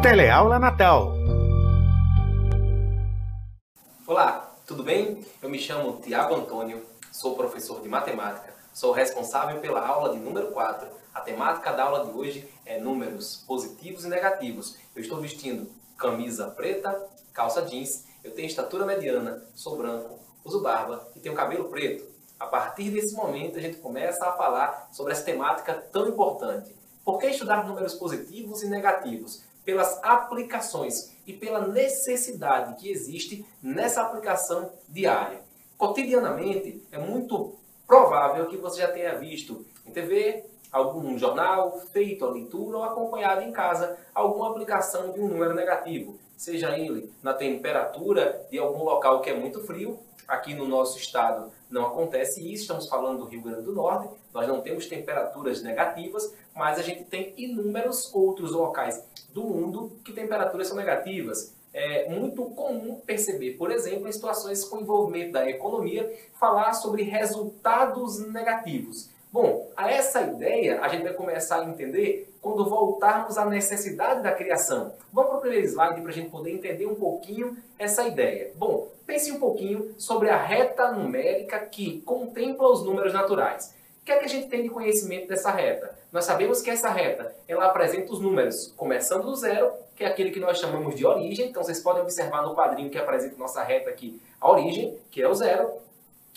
Teleaula Natal. Olá, tudo bem? Eu me chamo Tiago Antônio, sou professor de matemática, sou responsável pela aula de número 4. A temática da aula de hoje é números positivos e negativos. Eu estou vestindo camisa preta, calça jeans, eu tenho estatura mediana, sou branco, uso barba e tenho cabelo preto. A partir desse momento a gente começa a falar sobre essa temática tão importante. Por que estudar números positivos e negativos? Pelas aplicações e pela necessidade que existe nessa aplicação diária. Cotidianamente, é muito provável que você já tenha visto em TV, algum jornal, feito a leitura ou acompanhado em casa alguma aplicação de um número negativo. Seja ele na temperatura de algum local que é muito frio. Aqui no nosso estado não acontece isso, estamos falando do Rio Grande do Norte, nós não temos temperaturas negativas, mas a gente tem inúmeros outros locais do mundo que temperaturas são negativas. É muito comum perceber, por exemplo, em situações com envolvimento da economia, falar sobre resultados negativos. Bom, a essa ideia a gente vai começar a entender quando voltarmos à necessidade da criação. Vamos para o primeiro slide para a gente poder entender um pouquinho essa ideia. Bom, pense um pouquinho sobre a reta numérica que contempla os números naturais. O que é que a gente tem de conhecimento dessa reta? Nós sabemos que essa reta ela apresenta os números começando do zero, que é aquele que nós chamamos de origem. Então vocês podem observar no quadrinho que apresenta nossa reta aqui a origem, que é o zero.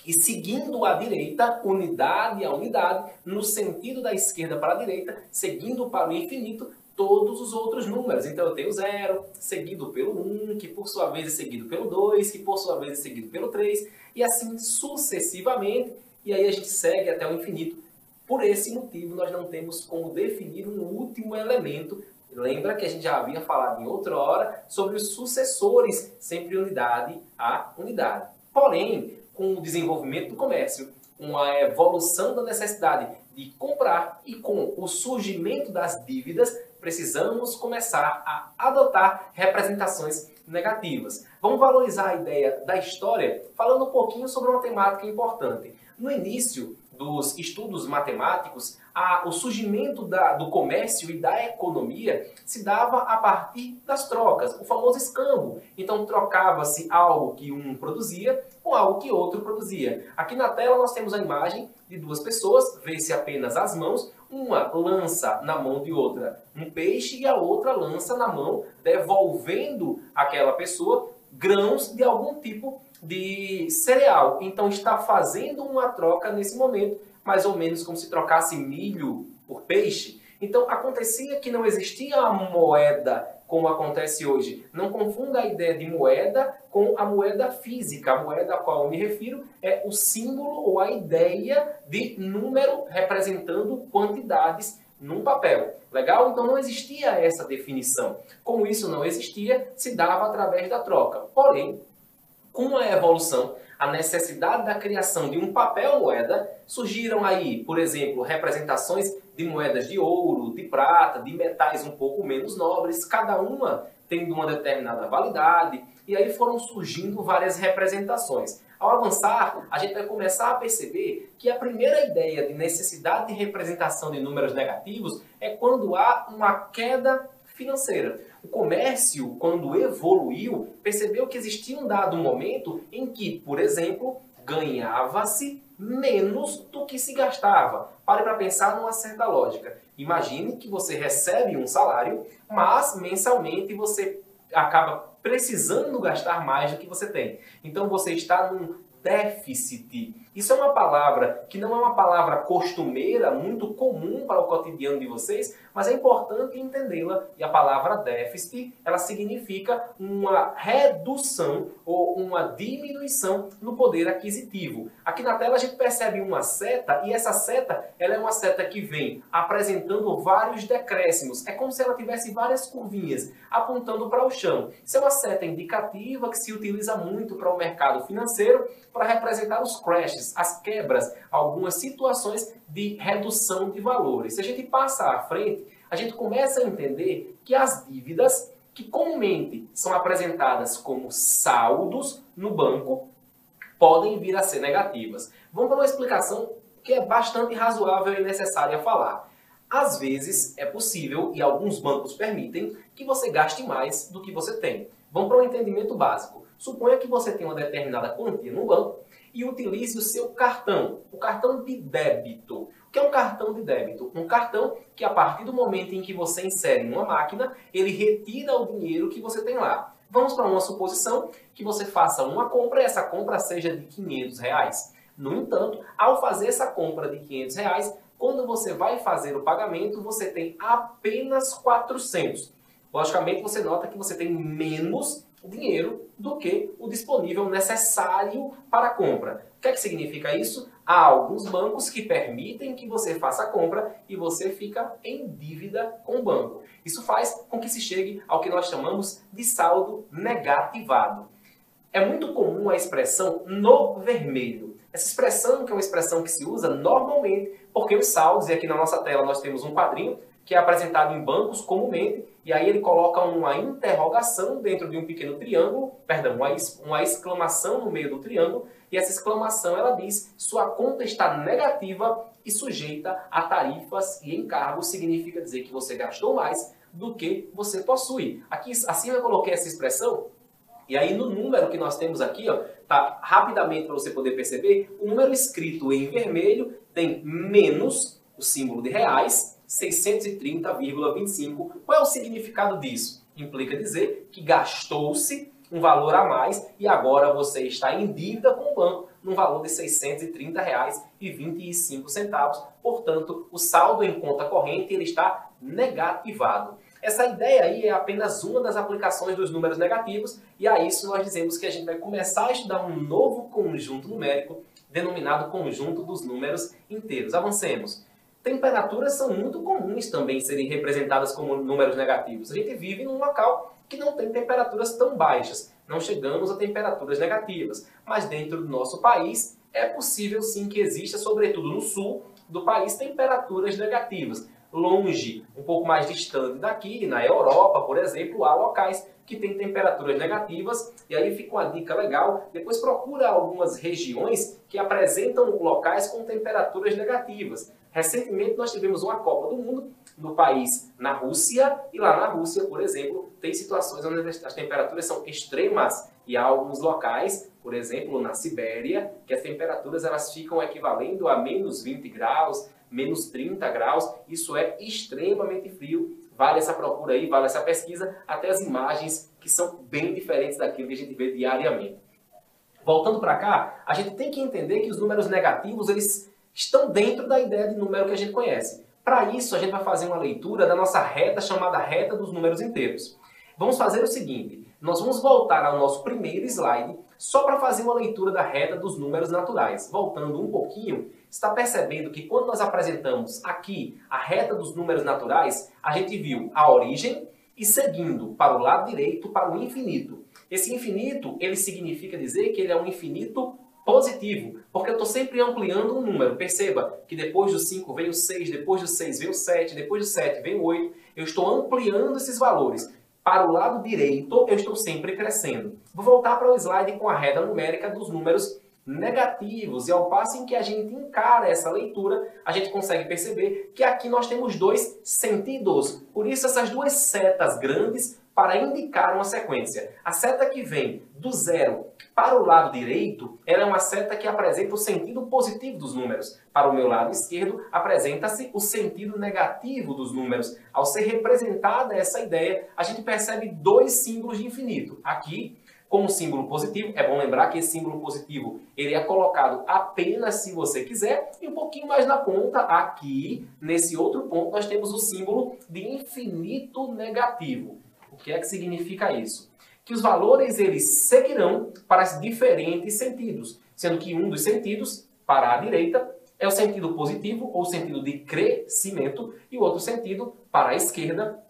E seguindo à direita, unidade a unidade, no sentido da esquerda para a direita, seguindo para o infinito, todos os outros números. Então eu tenho 0, seguido pelo 1, que por sua vez é seguido pelo 2, que por sua vez é seguido pelo 3, e assim sucessivamente, e aí a gente segue até o infinito. Por esse motivo, nós não temos como definir um último elemento. Lembra que a gente já havia falado em outra hora sobre os sucessores, sempre unidade a unidade. Porém, com o desenvolvimento do comércio, com a evolução da necessidade de comprar e com o surgimento das dívidas, precisamos começar a adotar representações negativas. Vamos valorizar a ideia da história falando um pouquinho sobre uma temática importante. No início dos estudos matemáticos, o surgimento do comércio e da economia se dava a partir das trocas, o famoso escambo. Então trocava-se algo que um produzia com algo que outro produzia. Aqui na tela nós temos a imagem de duas pessoas, vê-se apenas as mãos, uma lança na mão de outra um peixe e a outra lança na mão, devolvendo àquela pessoa grãos de algum tipo de cereal. Então está fazendo uma troca nesse momento, mais ou menos como se trocasse milho por peixe. Então acontecia que não existia a moeda como acontece hoje. Não confunda a ideia de moeda com a moeda física. A moeda a qual eu me refiro é o símbolo ou a ideia de número representando quantidades num papel. Legal? Então não existia essa definição. Como isso não existia, se dava através da troca. Porém, com a evolução, a necessidade da criação de um papel moeda, surgiram aí, por exemplo, representações de moedas de ouro, de prata, de metais um pouco menos nobres, cada uma tendo uma determinada validade, e aí foram surgindo várias representações. Ao avançar, a gente vai começar a perceber que a primeira ideia de necessidade de representação de números negativos é quando há uma queda financeira. O comércio, quando evoluiu, percebeu que existia um dado momento em que, por exemplo, ganhava-se menos do que se gastava. Pare para pensar numa certa lógica. Imagine que você recebe um salário, mas mensalmente você acaba precisando gastar mais do que você tem. Então você está num déficit. Isso é uma palavra que não é uma palavra costumeira, muito comum para o cotidiano de vocês, mas é importante entendê-la. E a palavra déficit, ela significa uma redução ou uma diminuição no poder aquisitivo. Aqui na tela a gente percebe uma seta, e essa seta, ela é uma seta que vem apresentando vários decréscimos. É como se ela tivesse várias curvinhas apontando para o chão. Isso é uma seta indicativa que se utiliza muito para o mercado financeiro, para representar os crashes, as quebras, algumas situações de redução de valores. Se a gente passa à frente, a gente começa a entender que as dívidas, que comumente são apresentadas como saldos no banco, podem vir a ser negativas. Vamos para uma explicação que é bastante razoável e necessária falar. Às vezes é possível, e alguns bancos permitem, que você gaste mais do que você tem. Vamos para um entendimento básico. Suponha que você tem uma determinada quantia no banco e utilize o seu cartão, o cartão de débito. O que é um cartão de débito? Um cartão que, a partir do momento em que você insere em uma máquina, ele retira o dinheiro que você tem lá. Vamos para uma suposição que você faça uma compra e essa compra seja de R$500. No entanto, ao fazer essa compra de R$500, quando você vai fazer o pagamento, você tem apenas 400. Logicamente, você nota que você tem menos dinheiro do que o disponível necessário para a compra. O que é que significa isso? Há alguns bancos que permitem que você faça a compra e você fica em dívida com o banco. Isso faz com que se chegue ao que nós chamamos de saldo negativado. É muito comum a expressão no vermelho. Essa expressão, que é uma expressão que se usa normalmente porque os saldos, e aqui na nossa tela nós temos um quadrinho que é apresentado em bancos comumente, e aí ele coloca uma interrogação dentro de um pequeno triângulo, perdão, uma exclamação no meio do triângulo, e essa exclamação ela diz: sua conta está negativa e sujeita a tarifas e encargos, significa dizer que você gastou mais do que você possui. Aqui acima eu coloquei essa expressão, e aí no número que nós temos aqui, ó, tá rapidamente para você poder perceber, o número escrito em vermelho tem menos o símbolo de reais, 630,25. Qual é o significado disso? Implica dizer que gastou-se um valor a mais e agora você está em dívida com o banco no valor de R$ 630,25. Portanto, o saldo em conta corrente ele está negativado. Essa ideia aí é apenas uma das aplicações dos números negativos, e a isso nós dizemos que a gente vai começar a estudar um novo conjunto numérico denominado conjunto dos números inteiros. Avancemos. Temperaturas são muito comuns também serem representadas como números negativos. A gente vive num local que não tem temperaturas tão baixas. Não chegamos a temperaturas negativas. Mas dentro do nosso país é possível sim que exista, sobretudo no sul do país, temperaturas negativas. Longe, um pouco mais distante daqui, na Europa, por exemplo, há locais que têm temperaturas negativas, e aí fica uma dica legal, depois procura algumas regiões que apresentam locais com temperaturas negativas. Recentemente nós tivemos uma Copa do Mundo no país, na Rússia, e lá na Rússia, por exemplo, tem situações onde as temperaturas são extremas, e há alguns locais, por exemplo, na Sibéria, que as temperaturas elas ficam equivalendo a menos 20 graus, menos 30 graus, isso é extremamente frio. Vale essa procura aí, vale essa pesquisa, até as imagens que são bem diferentes daquilo que a gente vê diariamente. Voltando para cá, a gente tem que entender que os números negativos, eles estão dentro da ideia de número que a gente conhece. Para isso, a gente vai fazer uma leitura da nossa reta chamada reta dos números inteiros. Vamos fazer o seguinte, nós vamos voltar ao nosso primeiro slide só para fazer uma leitura da reta dos números naturais. Voltando um pouquinho, está percebendo que quando nós apresentamos aqui a reta dos números naturais, a gente viu a origem e seguindo para o lado direito para o infinito. Esse infinito, ele significa dizer que ele é um infinito positivo, porque eu estou sempre ampliando um número. Perceba que depois do 5 vem o 6, depois do 6 vem o 7, depois do 7 vem o 8. Eu estou ampliando esses valores. Para o lado direito, eu estou sempre crescendo. Vou voltar para o slide com a reta numérica dos números negativos. E ao passo em que a gente encara essa leitura, a gente consegue perceber que aqui nós temos dois sentidos. Por isso, essas duas setas grandes para indicar uma sequência. A seta que vem do 0 para o lado direito, ela é uma seta que apresenta o sentido positivo dos números. Para o meu lado esquerdo, apresenta-se o sentido negativo dos números. Ao ser representada essa ideia, a gente percebe dois símbolos de infinito. Aqui, como símbolo positivo, é bom lembrar que esse símbolo positivo ele é colocado apenas se você quiser, e um pouquinho mais na ponta, aqui, nesse outro ponto, nós temos o símbolo de infinito negativo. O que é que significa isso? Que os valores eles seguirão para os diferentes sentidos, sendo que um dos sentidos, para a direita, é o sentido positivo ou sentido de crescimento, e o outro sentido, para a esquerda,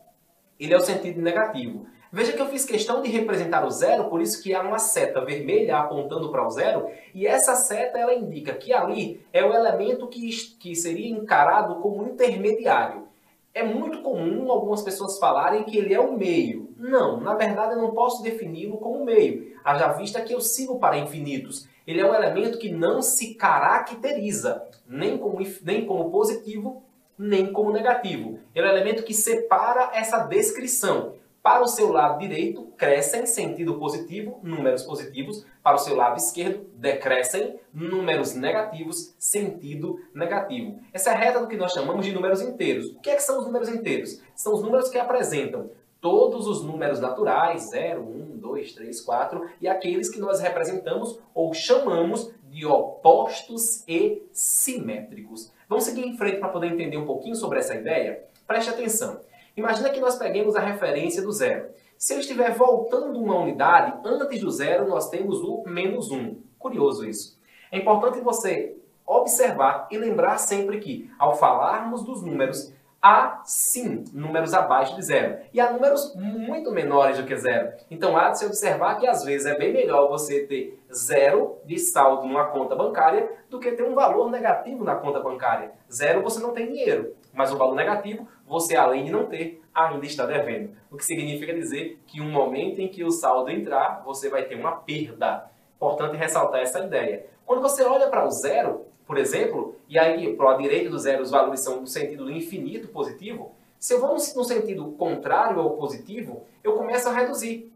ele é o sentido negativo. Veja que eu fiz questão de representar o zero, por isso que há uma seta vermelha apontando para o zero, e essa seta ela indica que ali é o elemento que seria encarado como intermediário. É muito comum algumas pessoas falarem que ele é o meio. Não, na verdade eu não posso defini-lo como meio. Haja vista que eu sigo para infinitos. Ele é um elemento que não se caracteriza, nem como positivo, nem como negativo. Ele é o elemento que separa essa descrição. Para o seu lado direito, crescem sentido positivo, números positivos. Para o seu lado esquerdo, decrescem números negativos, sentido negativo. Essa é a reta do que nós chamamos de números inteiros. O que são os números inteiros? São os números que apresentam todos os números naturais, 0, 1, 2, 3, 4, e aqueles que nós representamos ou chamamos de opostos e simétricos. Vamos seguir em frente para poder entender um pouquinho sobre essa ideia? Preste atenção. Imagina que nós peguemos a referência do zero. Se eu estiver voltando uma unidade, antes do zero nós temos o menos 1. Curioso isso. É importante você observar e lembrar sempre que, ao falarmos dos números, há sim números abaixo de zero. E há números muito menores do que zero. Então há de se observar que às vezes é bem melhor você ter zero de saldo numa conta bancária do que ter um valor negativo na conta bancária. Zero você não tem dinheiro, mas o valor negativo você, além de não ter, ainda está devendo. O que significa dizer que um momento em que o saldo entrar, você vai ter uma perda. Importante ressaltar essa ideia. Quando você olha para o zero, por exemplo, e aí para a direita do zero os valores são no sentido do infinito positivo, se eu vou no sentido contrário ao positivo, eu começo a reduzir.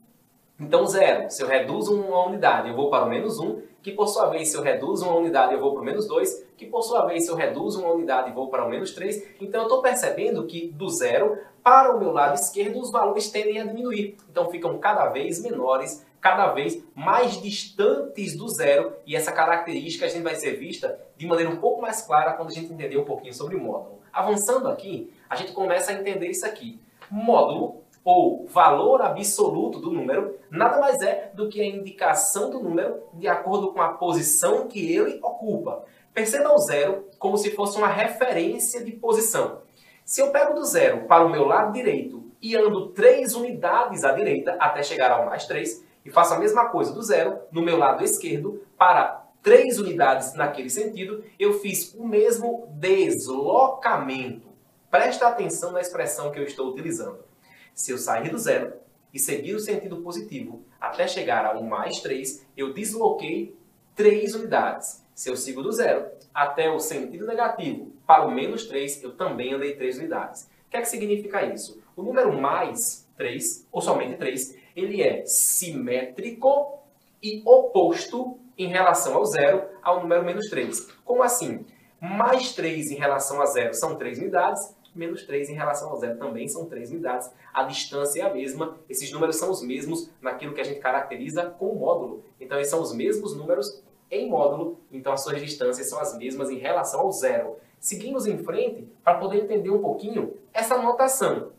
Então zero, se eu reduzo uma unidade, eu vou para o menos 1, que por sua vez, se eu reduzo uma unidade, eu vou para o menos 2, que por sua vez, se eu reduzo uma unidade, eu vou para o menos 3. Então eu estou percebendo que do zero para o meu lado esquerdo, os valores tendem a diminuir. Então ficam cada vez menores, cada vez mais distantes do zero, e essa característica a gente vai ser vista de maneira um pouco mais clara quando a gente entender um pouquinho sobre o módulo. Avançando aqui, a gente começa a entender isso aqui. Módulo, ou valor absoluto do número, nada mais é do que a indicação do número de acordo com a posição que ele ocupa. Perceba o zero como se fosse uma referência de posição. Se eu pego do zero para o meu lado direito e ando 3 unidades à direita até chegar ao mais 3, e faço a mesma coisa do zero no meu lado esquerdo para 3 unidades naquele sentido, eu fiz o mesmo deslocamento. Presta atenção na expressão que eu estou utilizando. Se eu sair do zero e seguir o sentido positivo até chegar ao mais 3, eu desloquei 3 unidades. Se eu sigo do zero até o sentido negativo para o menos 3, eu também andei 3 unidades. O que é que significa isso? O número mais 3, ou somente 3, ele é simétrico e oposto em relação ao zero ao número menos 3. Como assim? Mais 3 em relação a zero são 3 unidades, menos 3 em relação ao zero também são 3 unidades. A distância é a mesma, esses números são os mesmos naquilo que a gente caracteriza como módulo. Então, eles são os mesmos números em módulo, então as suas distâncias são as mesmas em relação ao zero. Seguimos em frente para poder entender um pouquinho essa notação.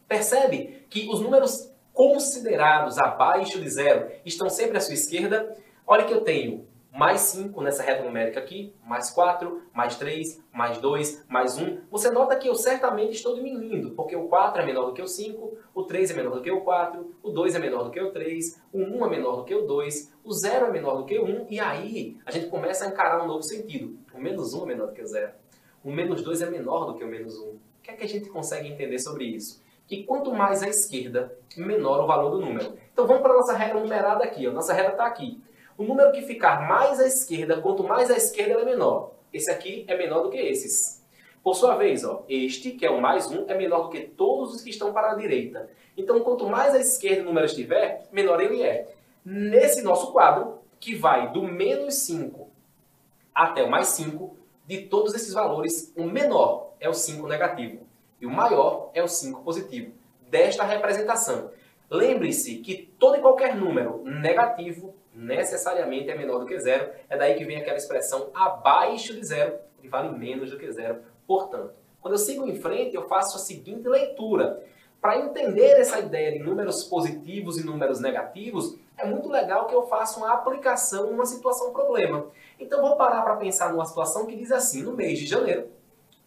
Percebe que os números considerados abaixo de zero estão sempre à sua esquerda? Olha que eu tenho mais 5 nessa reta numérica aqui, mais 4, mais 3, mais 2, mais 1. Você nota que eu certamente estou diminuindo, porque o 4 é menor do que o 5, o 3 é menor do que o 4, o 2 é menor do que o 3, o 1 é menor do que o 2, o 0 é menor do que o 1, e aí a gente começa a encarar um novo sentido. O menos 1 é menor do que o 0. O menos 2 é menor do que o menos 1. O que é que a gente consegue entender sobre isso? Que quanto mais à esquerda, menor o valor do número. Então vamos para a nossa regra numerada aqui. Nossa regra está aqui. O número que ficar mais à esquerda, quanto mais à esquerda, ele é menor. Esse aqui é menor do que esses. Por sua vez, este, que é o mais 1, é menor do que todos os que estão para a direita. Então, quanto mais à esquerda o número estiver, menor ele é. Nesse nosso quadro, que vai do menos 5 até o mais 5, de todos esses valores, o menor é o 5 negativo e o maior é o 5 positivo. Desta representação. Lembre-se que todo e qualquer número negativo necessariamente é menor do que zero. É daí que vem aquela expressão abaixo de zero, que vale menos do que zero. Portanto, quando eu sigo em frente, eu faço a seguinte leitura. Para entender essa ideia de números positivos e números negativos, é muito legal que eu faça uma aplicação numa situação problema. Então, vou parar para pensar numa situação que diz assim, no mês de janeiro,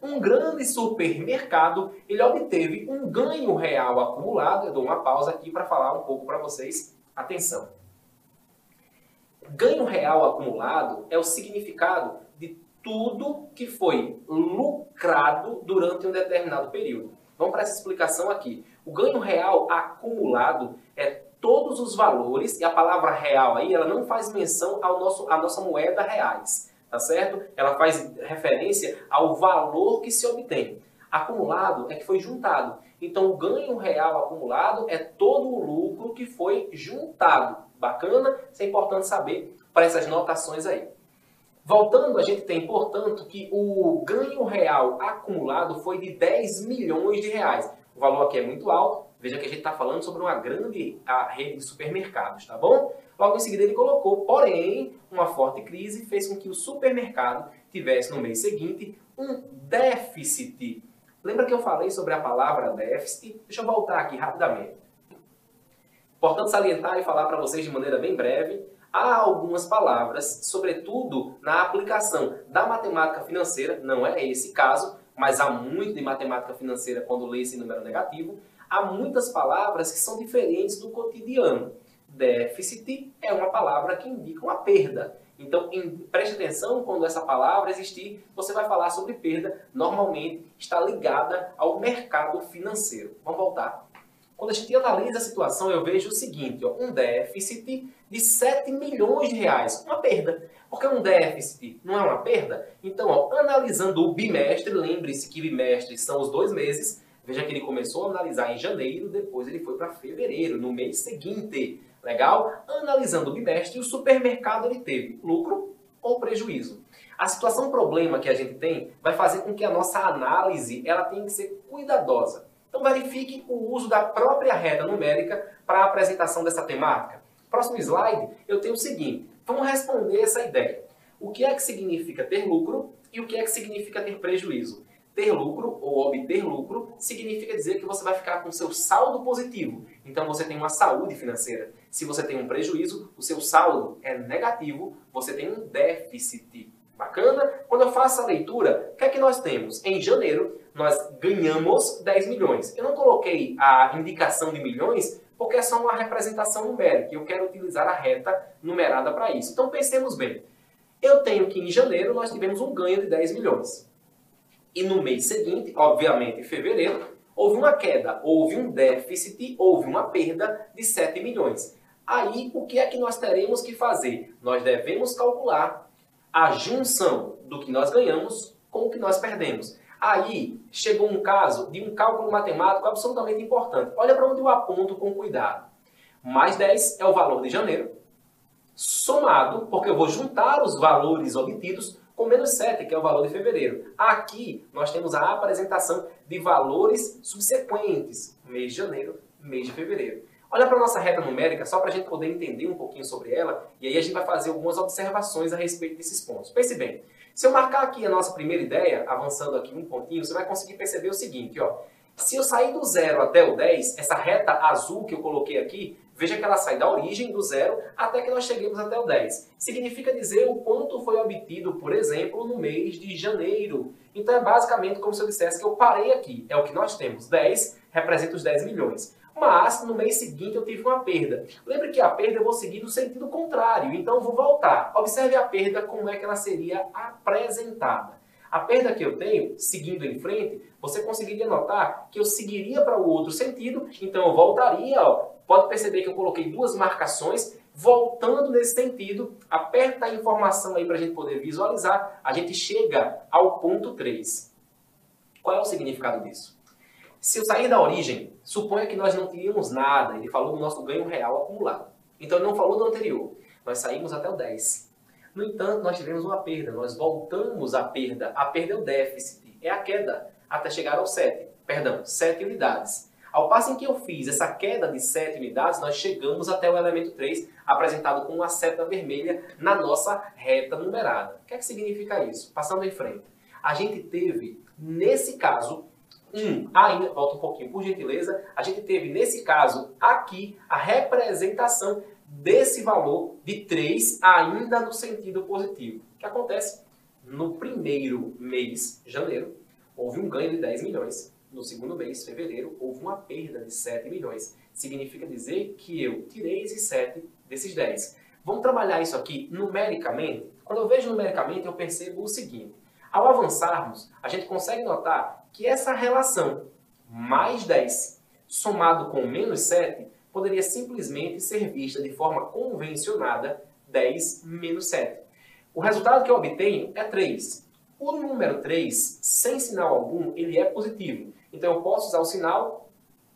um grande supermercado, ele obteve um ganho real acumulado. Eu dou uma pausa aqui para falar um pouco para vocês. Atenção. Ganho real acumulado é o significado de tudo que foi lucrado durante um determinado período. Vamos para essa explicação aqui. O ganho real acumulado é todos os valores, e a palavra real aí, ela não faz menção à nossa moeda reais, tá certo? Ela faz referência ao valor que se obtém. Acumulado é que foi juntado. Então, o ganho real acumulado é todo o lucro que foi juntado. Bacana? Isso é importante saber para essas notações aí. Voltando, a gente tem, portanto, que o ganho real acumulado foi de 10 milhões de reais. O valor aqui é muito alto. Veja que a gente está falando sobre uma grande rede de supermercados, tá bom? Logo em seguida ele colocou, porém, uma forte crise fez com que o supermercado tivesse no mês seguinte um déficit. Lembra que eu falei sobre a palavra déficit? Deixa eu voltar aqui rapidamente. Importante salientar e falar para vocês de maneira bem breve, há algumas palavras, sobretudo na aplicação da matemática financeira, não é esse caso, mas há muito de matemática financeira quando lê esse número negativo, há muitas palavras que são diferentes do cotidiano. Déficit é uma palavra que indica uma perda. Então, preste atenção quando essa palavra existir, você vai falar sobre perda, normalmente está ligada ao mercado financeiro. Vamos voltar. Quando a gente analisa a situação, eu vejo o seguinte, ó, um déficit de 7 milhões de reais, uma perda. Porque um déficit não é uma perda? Então, ó, analisando o bimestre, lembre-se que bimestre são os 2 meses, veja que ele começou a analisar em janeiro, depois ele foi para fevereiro, no mês seguinte. Legal? Analisando o bimestre, o supermercado ele teve lucro ou prejuízo. A situação problema que a gente tem vai fazer com que a nossa análise ela tenha que ser cuidadosa. Então verifique o uso da própria reta numérica para a apresentação dessa temática. Próximo slide, eu tenho o seguinte. Vamos responder essa ideia. O que é que significa ter lucro e o que é que significa ter prejuízo? Ter lucro ou obter lucro significa dizer que você vai ficar com seu saldo positivo. Então você tem uma saúde financeira. Se você tem um prejuízo, o seu saldo é negativo, você tem um déficit. Bacana? Quando eu faço a leitura, o que é que nós temos? Em janeiro, nós ganhamos 10 milhões. Eu não coloquei a indicação de milhões porque é só uma representação numérica. Eu quero utilizar a reta numerada para isso. Então pensemos bem. Eu tenho que em janeiro nós tivemos um ganho de 10 milhões. E no mês seguinte, obviamente em fevereiro, houve uma queda, houve um déficit, houve uma perda de 7 milhões. Aí, o que é que nós teremos que fazer? Nós devemos calcular a junção do que nós ganhamos com o que nós perdemos. Aí, chegou um caso de um cálculo matemático absolutamente importante. Olha para onde eu aponto com cuidado. Mais 10 é o valor de janeiro, somado, porque eu vou juntar os valores obtidos, com menos 7, que é o valor de fevereiro. Aqui, nós temos a apresentação de valores subsequentes, mês de janeiro, mês de fevereiro. Olha para a nossa reta numérica, só para a gente poder entender um pouquinho sobre ela, e aí a gente vai fazer algumas observações a respeito desses pontos. Pense bem, se eu marcar aqui a nossa primeira ideia, avançando aqui um pontinho, você vai conseguir perceber o seguinte, ó. Se eu sair do 0 até o 10, essa reta azul que eu coloquei aqui, veja que ela sai da origem do 0 até que nós cheguemos até o 10. Significa dizer o quanto foi obtido, por exemplo, no mês de janeiro. Então é basicamente como se eu dissesse que eu parei aqui. É o que nós temos. 10 representa os 10 milhões. Mas no mês seguinte eu tive uma perda. Lembre que a perda eu vou seguir no sentido contrário. Então eu vou voltar. Observe a perda como é que ela seria apresentada. A perda que eu tenho, seguindo em frente, você conseguiria notar que eu seguiria para o outro sentido, então eu voltaria, ó. Pode perceber que eu coloquei duas marcações, voltando nesse sentido, aperta a informação aí para a gente poder visualizar, a gente chega ao ponto 3. Qual é o significado disso? Se eu sair da origem, suponha que nós não teríamos nada, ele falou do nosso ganho real acumulado. Então ele não falou do anterior, nós saímos até o 10. No entanto, nós tivemos uma perda, nós voltamos à perda. A perda é o déficit, é a queda, até chegar ao 7. Perdão, 7 unidades. Ao passo em que eu fiz essa queda de 7 unidades, nós chegamos até o elemento 3, apresentado com uma seta vermelha na nossa reta numerada. O que é que significa isso? Passando em frente. A gente teve, nesse caso, ainda, volta um pouquinho por gentileza, a gente teve, nesse caso, aqui, a representação desse valor de 3 ainda no sentido positivo. O que acontece? No primeiro mês, janeiro, houve um ganho de 10 milhões. No segundo mês, fevereiro, houve uma perda de 7 milhões. Significa dizer que eu tirei esses 7 desses 10. Vamos trabalhar isso aqui numericamente? Quando eu vejo numericamente, eu percebo o seguinte. Ao avançarmos, a gente consegue notar que essa relação mais 10 somado com menos 7 poderia simplesmente ser vista de forma convencionada 10 menos 7. O resultado que eu obtenho é 3. O número 3, sem sinal algum, ele é positivo. Então eu posso usar o sinal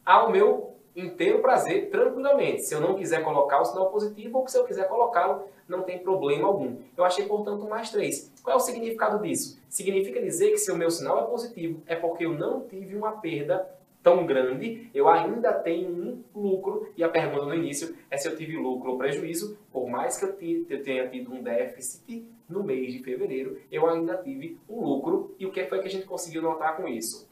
ao meu inteiro prazer, tranquilamente. Se eu não quiser colocar o sinal positivo ou se eu quiser colocá-lo, não tem problema algum. Eu achei, portanto, mais 3. Qual é o significado disso? Significa dizer que se o meu sinal é positivo, é porque eu não tive uma perda tão grande, eu ainda tenho um lucro, e a pergunta no início é se eu tive lucro ou prejuízo, por mais que eu tenha tido um déficit no mês de fevereiro, eu ainda tive um lucro, e o que foi que a gente conseguiu notar com isso?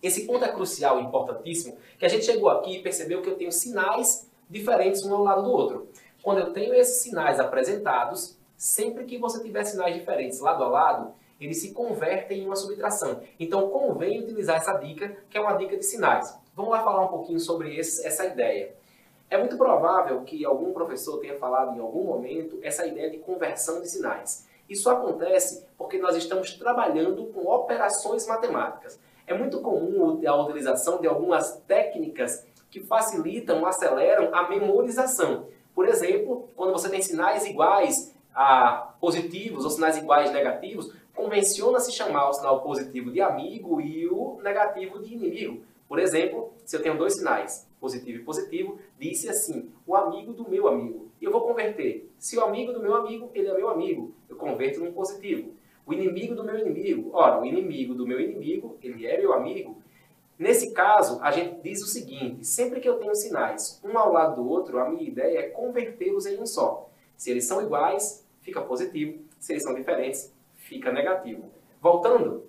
Esse ponto é crucial e importantíssimo, que a gente chegou aqui e percebeu que eu tenho sinais diferentes um ao lado do outro. Quando eu tenho esses sinais apresentados, sempre que você tiver sinais diferentes lado a lado, eles se convertem em uma subtração. Então convém utilizar essa dica, que é uma dica de sinais. Vamos lá falar um pouquinho sobre essa ideia. É muito provável que algum professor tenha falado em algum momento essa ideia de conversão de sinais. Isso acontece porque nós estamos trabalhando com operações matemáticas. É muito comum a utilização de algumas técnicas que facilitam, aceleram a memorização. Por exemplo, quando você tem sinais iguais a positivos ou sinais iguais a negativos, convenciona-se chamar o sinal positivo de amigo e o negativo de inimigo. Por exemplo, se eu tenho dois sinais, positivo e positivo, disse assim, o amigo do meu amigo. E eu vou converter. Se o amigo do meu amigo, ele é meu amigo, eu converto num positivo. O inimigo do meu inimigo, ora, o inimigo do meu inimigo, ele é meu amigo. Nesse caso, a gente diz o seguinte, sempre que eu tenho sinais um ao lado do outro, a minha ideia é convertê-los em um só. Se eles são iguais, fica positivo. Se eles são diferentes, fica negativo. Voltando,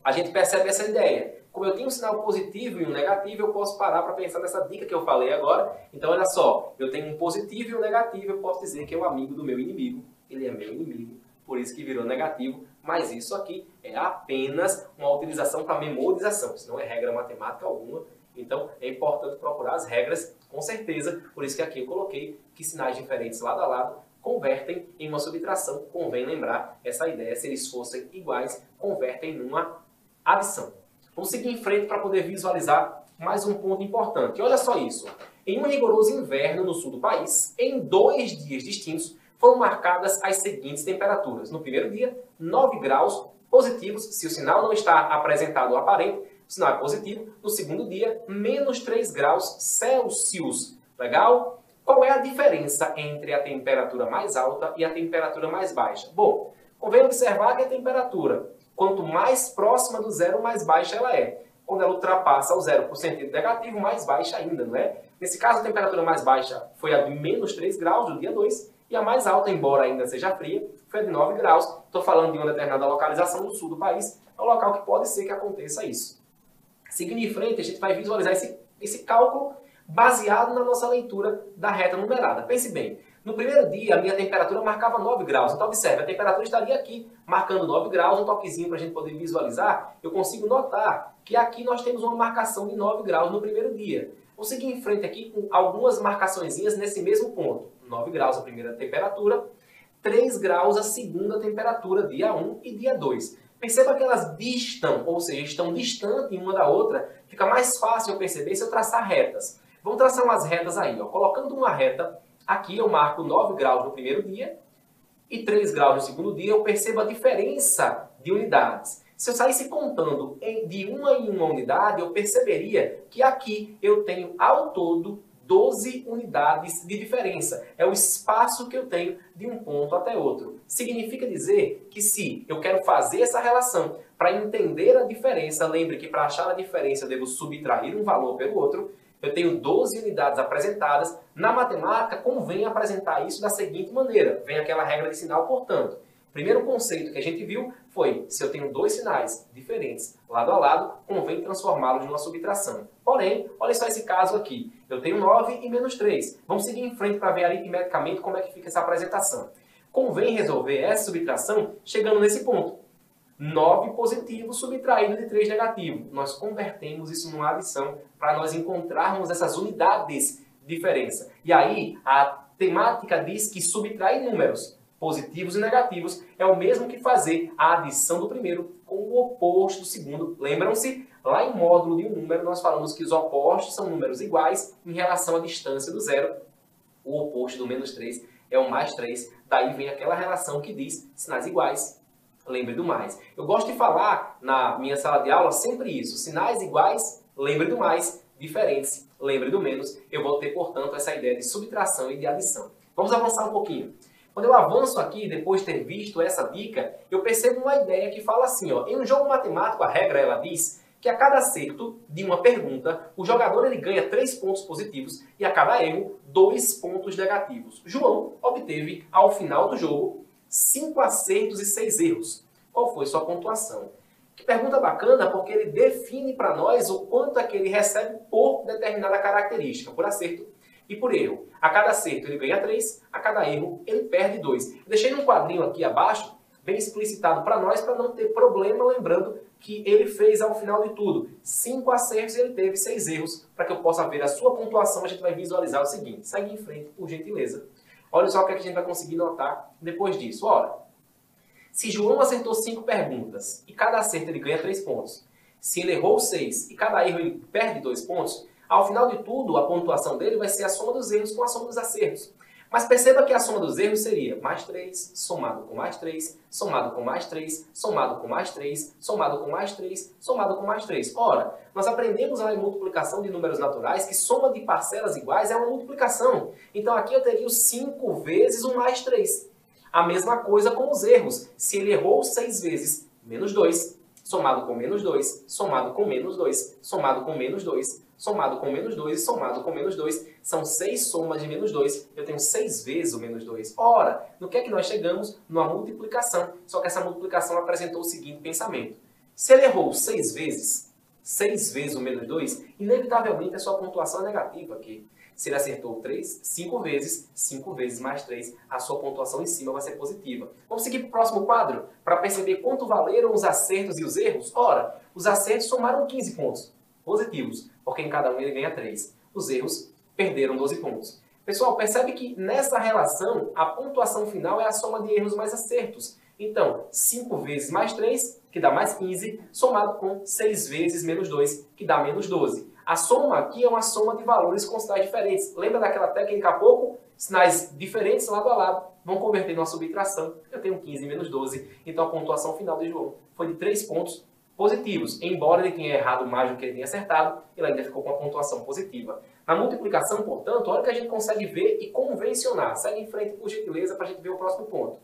a gente percebe essa ideia. Como eu tenho um sinal positivo e um negativo, eu posso parar para pensar nessa dica que eu falei agora. Então, olha só, eu tenho um positivo e um negativo, eu posso dizer que é o amigo do meu inimigo. Ele é meu inimigo, por isso que virou negativo. Mas isso aqui é apenas uma utilização para memorização. Isso não é regra matemática alguma. Então, é importante procurar as regras, com certeza. Por isso que aqui eu coloquei que sinais diferentes lado a lado convertem em uma subtração. Convém lembrar essa ideia. Se eles fossem iguais, convertem numa adição. Vamos seguir em frente para poder visualizar mais um ponto importante. Olha só isso. Em um rigoroso inverno no sul do país, em 2 dias distintos, foram marcadas as seguintes temperaturas. No primeiro dia, 9 graus positivos, se o sinal não está apresentado ou aparente, o sinal é positivo. No segundo dia, menos 3 graus Celsius. Legal? Qual é a diferença entre a temperatura mais alta e a temperatura mais baixa? Bom, convém observar que a temperatura, quanto mais próxima do zero, mais baixa ela é. Quando ela ultrapassa o zero por sentido negativo, mais baixa ainda, não é? Nesse caso, a temperatura mais baixa foi a de menos 3 graus, no dia 2, e a mais alta, embora ainda seja fria, foi a de 9 graus. Estou falando de uma determinada localização do sul do país, é um local que pode ser que aconteça isso. Seguindo em frente, a gente vai visualizar esse cálculo baseado na nossa leitura da reta numerada. Pense bem, no primeiro dia a minha temperatura marcava 9 graus, então observe, a temperatura estaria aqui, marcando 9 graus, um toquezinho para a gente poder visualizar, eu consigo notar que aqui nós temos uma marcação de 9 graus no primeiro dia. Vou seguir em frente aqui com algumas marcaçõezinhas nesse mesmo ponto. 9 graus a primeira temperatura, 3 graus a segunda temperatura, dia 1 e dia 2. Perceba que elas distam, ou seja, estão distantes uma da outra, fica mais fácil eu perceber se eu traçar retas. Vamos traçar umas retas aí, ó. Colocando uma reta, aqui eu marco 9 graus no primeiro dia e 3 graus no segundo dia, eu percebo a diferença de unidades. Se eu saísse contando de uma em uma unidade, eu perceberia que aqui eu tenho ao todo 12 unidades de diferença. É o espaço que eu tenho de um ponto até outro. Significa dizer que se eu quero fazer essa relação para entender a diferença, lembre que para achar a diferença eu devo subtrair um valor pelo outro, eu tenho 12 unidades apresentadas. Na matemática, convém apresentar isso da seguinte maneira. Vem aquela regra de sinal, portanto. O primeiro conceito que a gente viu foi, se eu tenho dois sinais diferentes lado a lado, convém transformá-los numa subtração. Porém, olha só esse caso aqui. Eu tenho 9 e menos 3. Vamos seguir em frente para ver aritmeticamente como é que fica essa apresentação. Convém resolver essa subtração chegando nesse ponto. 9 positivo subtraído de 3 negativo. Nós convertemos isso numa adição para nós encontrarmos essas unidades de diferença. E aí, a temática diz que subtrair números positivos e negativos é o mesmo que fazer a adição do primeiro com o oposto do segundo. Lembram-se? Lá em módulo de um número, nós falamos que os opostos são números iguais em relação à distância do zero. O oposto do menos 3 é o mais 3. Daí vem aquela relação que diz sinais iguais, lembre do mais. Eu gosto de falar na minha sala de aula sempre isso. Sinais iguais, lembre do mais. Diferentes, lembre do menos. Eu vou ter, portanto, essa ideia de subtração e de adição. Vamos avançar um pouquinho. Quando eu avanço aqui, depois de ter visto essa dica, eu percebo uma ideia que fala assim, ó, em um jogo matemático, a regra ela diz que a cada acerto de uma pergunta, o jogador ele ganha 3 pontos positivos e a cada erro, 2 pontos negativos. João obteve, ao final do jogo, 5 acertos e 6 erros. Qual foi sua pontuação? Que pergunta bacana, porque ele define para nós o quanto é que ele recebe por determinada característica, por acerto e por erro. A cada acerto ele ganha 3, a cada erro ele perde 2. Eu deixei num quadrinho aqui abaixo, bem explicitado para nós, para não ter problema, lembrando que ele fez ao final de tudo 5 acertos e ele teve 6 erros. Para que eu possa ver a sua pontuação, a gente vai visualizar o seguinte. Segue em frente, por gentileza. Olha só o que a gente vai conseguir notar depois disso. Ora, se João acertou 5 perguntas e cada acerto ele ganha 3 pontos, se ele errou 6 e cada erro ele perde 2 pontos, ao final de tudo, a pontuação dele vai ser a soma dos erros com a soma dos acertos. Mas perceba que a soma dos erros seria mais 3, somado com mais 3, somado com mais 3, somado com mais 3, somado com mais 3, somado com mais 3. Ora, nós aprendemos a multiplicação de números naturais que soma de parcelas iguais é uma multiplicação. Então aqui eu teria o 5 vezes o mais 3. A mesma coisa com os erros. Se ele errou 6 vezes, menos 2, somado com menos 2, somado com menos 2, somado com menos 2, somado com menos 2 e somado com menos 2, são 6 somas de menos 2. Eu tenho 6 vezes o menos 2. Ora, no que é que nós chegamos? Numa multiplicação. Só que essa multiplicação apresentou o seguinte pensamento. Se ele errou 6 vezes o menos 2, inevitavelmente a sua pontuação é negativa aqui. Se ele acertou 5 vezes mais 3, a sua pontuação em cima vai ser positiva. Vamos seguir para o próximo quadro, para perceber quanto valeram os acertos e os erros. Ora, os acertos somaram 15 pontos positivos, porque em cada um ele ganha 3. Os erros perderam 12 pontos. Pessoal, percebe que nessa relação, a pontuação final é a soma de erros mais acertos. Então, 5 vezes mais 3, que dá mais 15, somado com 6 vezes menos 2, que dá menos 12. A soma aqui é uma soma de valores com sinais diferentes. Lembra daquela técnica há pouco? Sinais diferentes lado a lado vão converter numa subtração. Eu tenho 15 menos 12, então a pontuação final de João foi de 3 pontos positivos. Embora ele tenha errado mais do que ele tenha acertado, ele ainda ficou com uma pontuação positiva. Na multiplicação, portanto, olha o que a gente consegue ver e convencionar. Segue em frente, por gentileza, para a gente ver o próximo ponto.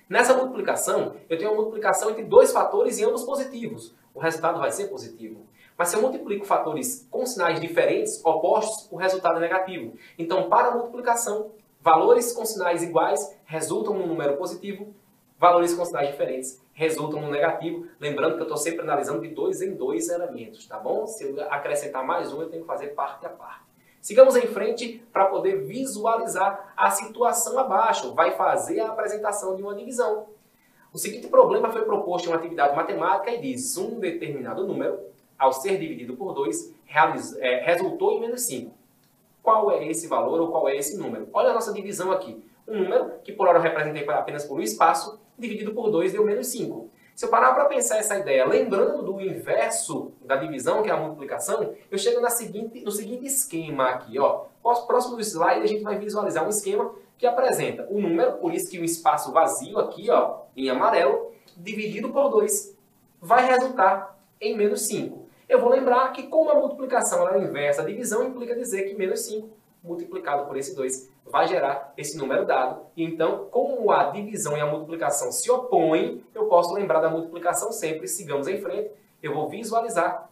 Nessa multiplicação, eu tenho uma multiplicação entre 2 fatores e ambos positivos. O resultado vai ser positivo. Mas se eu multiplico fatores com sinais diferentes, opostos, o resultado é negativo. Então, para a multiplicação, valores com sinais iguais resultam num número positivo, valores com sinais diferentes resultam no negativo. Lembrando que eu estou sempre analisando de 2 em 2 elementos, tá bom? Se eu acrescentar mais um, eu tenho que fazer parte a parte. Sigamos em frente para poder visualizar a situação abaixo. Vai fazer a apresentação de uma divisão. O seguinte problema foi proposto em uma atividade matemática e diz um determinado número, ao ser dividido por 2, resultou em menos 5. Qual é esse valor ou qual é esse número? Olha a nossa divisão aqui. Um número que por hora eu representei apenas por um espaço, dividido por 2 deu menos 5. Se eu parar para pensar essa ideia, lembrando do inverso da divisão, que é a multiplicação, eu chego no seguinte esquema aqui. Ó. Próximo do slide a gente vai visualizar um esquema que apresenta o número, por isso que o espaço vazio aqui, ó, em amarelo, dividido por 2, vai resultar em menos 5. Eu vou lembrar que como a multiplicação é inversa, a divisão implica dizer que menos 5 multiplicado por esse 2 vai gerar esse número dado. E então, como a divisão e a multiplicação se opõem, eu posso lembrar da multiplicação sempre. Sigamos em frente. Eu vou visualizar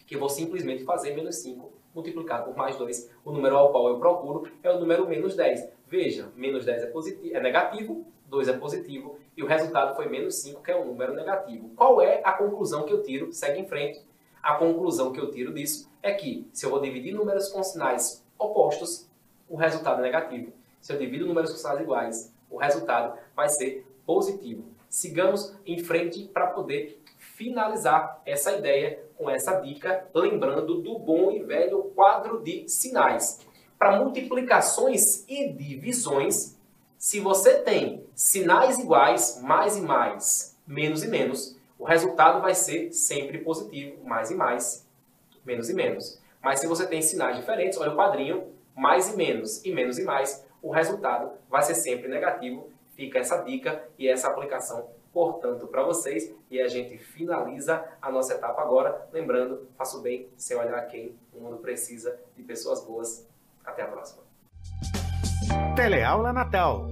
que eu vou simplesmente fazer menos 5 multiplicado por mais 2. O número ao qual eu procuro é o número menos 10. Veja, menos 10 é negativo, 2 é positivo, e o resultado foi menos 5, que é um número negativo. Qual é a conclusão que eu tiro? Segue em frente. A conclusão que eu tiro disso é que, se eu vou dividir números com sinais opostos, o resultado é negativo. Se eu divido números com sinais iguais, o resultado vai ser positivo. Sigamos em frente para poder finalizar essa ideia com essa dica, lembrando do bom e velho quadro de sinais. Para multiplicações e divisões, se você tem sinais iguais, mais e mais, menos e menos, o resultado vai ser sempre positivo, mais e mais, menos e menos. Mas se você tem sinais diferentes, olha o quadrinho, mais e menos e mais, o resultado vai ser sempre negativo. Fica essa dica e essa aplicação portanto, para vocês. E a gente finaliza a nossa etapa agora. Lembrando, faça o bem sem olhar a quem. O mundo precisa de pessoas boas. Até a próxima. Teleaula Natal.